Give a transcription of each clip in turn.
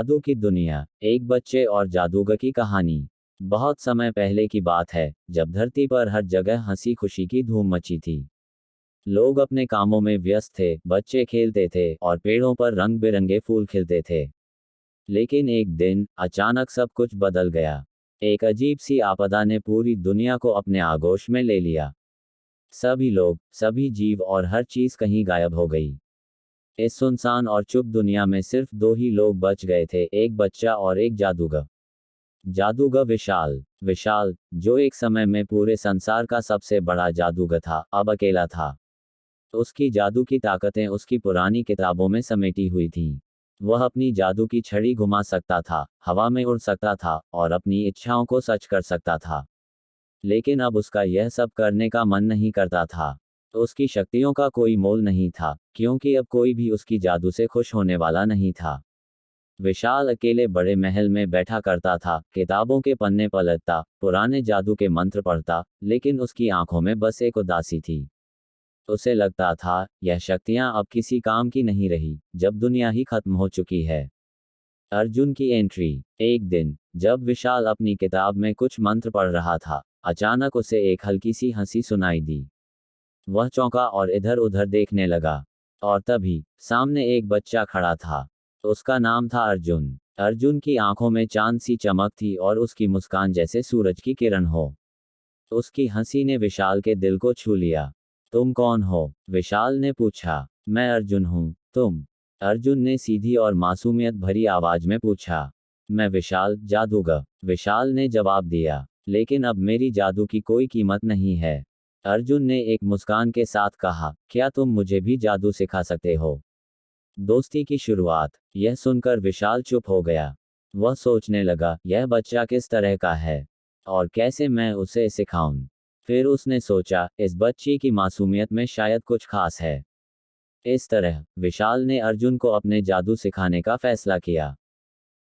जादू की दुनिया, एक बच्चे और जादूगर की कहानी। बहुत समय पहले की बात है, जब धरती पर हर जगह हंसी खुशी की धूम मची थी। लोग अपने कामों में व्यस्त थे, बच्चे खेलते थे और पेड़ों पर रंग बिरंगे फूल खिलते थे। लेकिन एक दिन अचानक सब कुछ बदल गया। एक अजीब सी आपदा ने पूरी दुनिया को अपने आगोश में ले लिया। सभी लोग, सभी जीव और हर चीज कहीं गायब हो गई। इस सुनसान और चुप दुनिया में सिर्फ दो ही लोग बच गए थे, एक बच्चा और एक जादूगर। जादूगर विशाल। विशाल, जो एक समय में पूरे संसार का सबसे बड़ा जादूगर था, अब अकेला था। उसकी जादू की ताकतें उसकी पुरानी किताबों में समेटी हुई थीं। वह अपनी जादू की छड़ी घुमा सकता था, हवा में उड़ सकता था और अपनी इच्छाओं को सच कर सकता था। लेकिन अब उसका यह सब करने का मन नहीं करता था। उसकी शक्तियों का कोई मोल नहीं था, क्योंकि अब कोई भी उसकी जादू से खुश होने वाला नहीं था। विशाल अकेले बड़े महल में बैठा करता था, किताबों के पन्ने पलटता, पुराने जादू के मंत्र पढ़ता, लेकिन उसकी आंखों में बस एक उदासी थी। उसे लगता था, यह शक्तियां अब किसी काम की नहीं रही, जब दुनिया ही खत्म हो चुकी है। अर्जुन की एंट्री। एक दिन, जब विशाल अपनी किताब में कुछ मंत्र पढ़ रहा था, अचानक उसे एक हल्की सी हंसी सुनाई दी। वह चौंका और इधर उधर देखने लगा। और तभी, सामने एक बच्चा खड़ा था। उसका नाम था अर्जुन। अर्जुन की आंखों में चांद सी चमक थी और उसकी मुस्कान जैसे सूरज की किरण हो। उसकी हंसी ने विशाल के दिल को छू लिया। तुम कौन हो? विशाल ने पूछा। मैं अर्जुन हूँ, तुम? अर्जुन ने सीधी और मासूमियत भरी आवाज में पूछा। मैं विशाल, जादूगर। विशाल ने जवाब दिया। लेकिन अब मेरी जादू की कोई कीमत नहीं है। अर्जुन ने एक मुस्कान के साथ कहा, क्या तुम मुझे भी जादू सिखा सकते हो? दोस्ती की शुरुआत। यह सुनकर विशाल चुप हो गया। वह सोचने लगा, यह बच्चा किस तरह का है और कैसे मैं उसे सिखाऊं। फिर उसने सोचा, इस बच्ची की मासूमियत में शायद कुछ खास है। इस तरह विशाल ने अर्जुन को अपने जादू सिखाने का फैसला किया।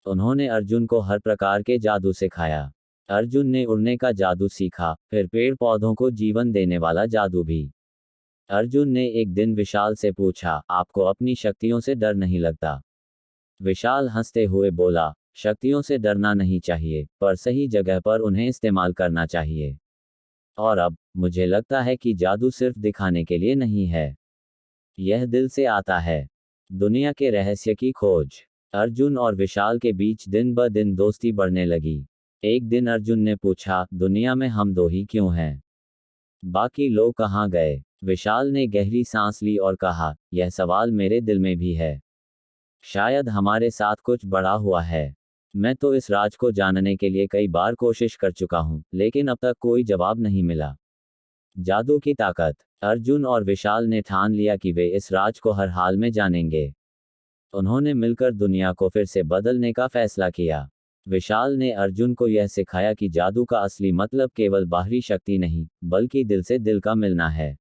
उन्होंने अर्जुन को हर प्रकार के जादू सिखाया। अर्जुन ने उड़ने का जादू सीखा, फिर पेड़ पौधों को जीवन देने वाला जादू भी। अर्जुन ने एक दिन विशाल से पूछा, आपको अपनी शक्तियों से डर नहीं लगता? विशाल हंसते हुए बोला, शक्तियों से डरना नहीं चाहिए, पर सही जगह पर उन्हें इस्तेमाल करना चाहिए। और अब, मुझे लगता है कि जादू सिर्फ दिखाने के लिए नहीं है। यह दिल से आता है। दुनिया के रहस्य की खोज। अर्जुन और विशाल के बीच दिन ब दिन दोस्ती बढ़ने लगी। एक दिन अर्जुन ने पूछा, दुनिया में हम दो ही क्यों हैं? बाकी लोग कहाँ गए? विशाल ने गहरी सांस ली और कहा, यह सवाल मेरे दिल में भी है। शायद हमारे साथ कुछ बड़ा हुआ है। मैं तो इस राज को जानने के लिए कई बार कोशिश कर चुका हूं, लेकिन अब तक कोई जवाब नहीं मिला। जादू की ताकत। अर्जुन और विशाल ने ठान लिया कि वे इस राज को हर हाल में जानेंगे। उन्होंने मिलकर दुनिया को फिर से बदलने का फैसला किया। विशाल ने अर्जुन को यह सिखाया कि जादू का असली मतलब केवल बाहरी शक्ति नहीं, बल्कि दिल से दिल का मिलना है।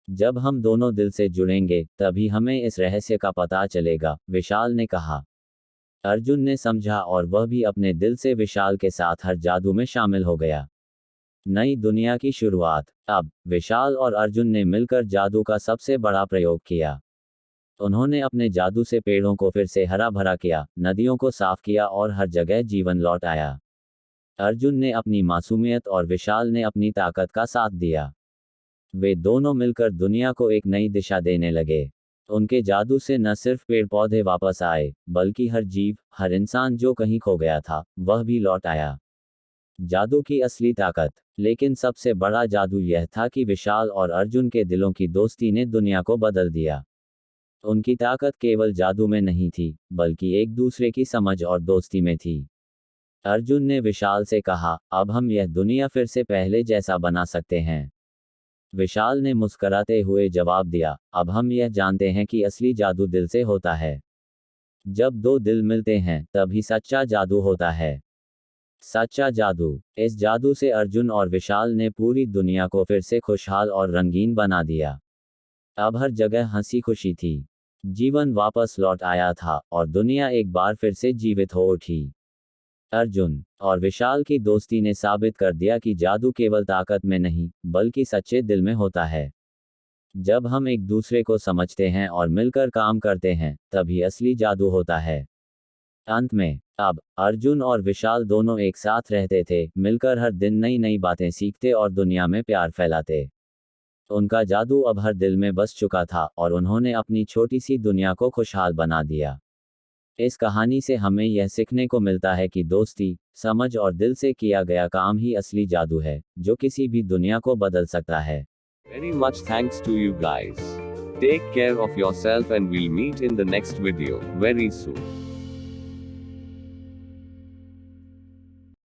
जब हम दोनों दिल से जुड़ेंगे, तभी हमें इस रहस्य का पता चलेगा, विशाल ने कहा। अर्जुन ने समझा और वह भी अपने दिल से विशाल के साथ हर जादू में शामिल हो गया। नई दुनिया की शुरुआत। अब, विशाल और अर्जुन ने मिलकर जादू का सबसे बड़ा प्रयोग किया। उन्होंने अपने जादू से पेड़ों को फिर से हरा भरा किया, नदियों को साफ किया और हर जगह जीवन लौट आया। अर्जुन ने अपनी मासूमियत और विशाल ने अपनी ताकत का साथ दिया। वे दोनों मिलकर दुनिया को एक नई दिशा देने लगे। उनके जादू से न सिर्फ पेड़ पौधे वापस आए, बल्कि हर जीव, हर इंसान जो कहीं खो गया था, वह भी लौट आया। जादू की असली ताकत। लेकिन सबसे बड़ा जादू यह था कि विशाल और अर्जुन के दिलों की दोस्ती ने दुनिया को बदल दिया। उनकी ताकत केवल जादू में नहीं थी, बल्कि एक दूसरे की समझ और दोस्ती में थी। अर्जुन ने विशाल से कहा, अब हम यह दुनिया फिर से पहले जैसा बना सकते हैं। विशाल ने मुस्कराते हुए जवाब दिया, अब हम यह जानते हैं कि असली जादू दिल से होता है। जब दो दिल मिलते हैं, तभी सच्चा जादू होता है। सच्चा जादू। इस जादू से अर्जुन और विशाल ने पूरी दुनिया को फिर से खुशहाल और रंगीन बना दिया। अब हर जगह हंसी खुशी थी। जीवन वापस लौट आया था और दुनिया एक बार फिर से जीवित हो उठी। अर्जुन और विशाल की दोस्ती ने साबित कर दिया कि जादू केवल ताकत में नहीं, बल्कि सच्चे दिल में होता है। जब हम एक दूसरे को समझते हैं और मिलकर काम करते हैं, तभी असली जादू होता है। अंत में अब अर्जुन और विशाल दोनों एक साथ रहते थे, मिलकर हर दिन नई नई बातें सीखते और दुनिया में प्यार फैलाते। उनका जादू अब हर दिल में बस चुका था और उन्होंने अपनी छोटी सी दुनिया को खुशहाल बना दिया। इस कहानी से हमें यह सीखने को मिलता है कि दोस्ती, समझ और दिल से किया गया काम ही असली जादू है, जो किसी भी दुनिया को बदल सकता है। Very much thanks to you guys. Take care of yourself and we'll meet in the next video very soon.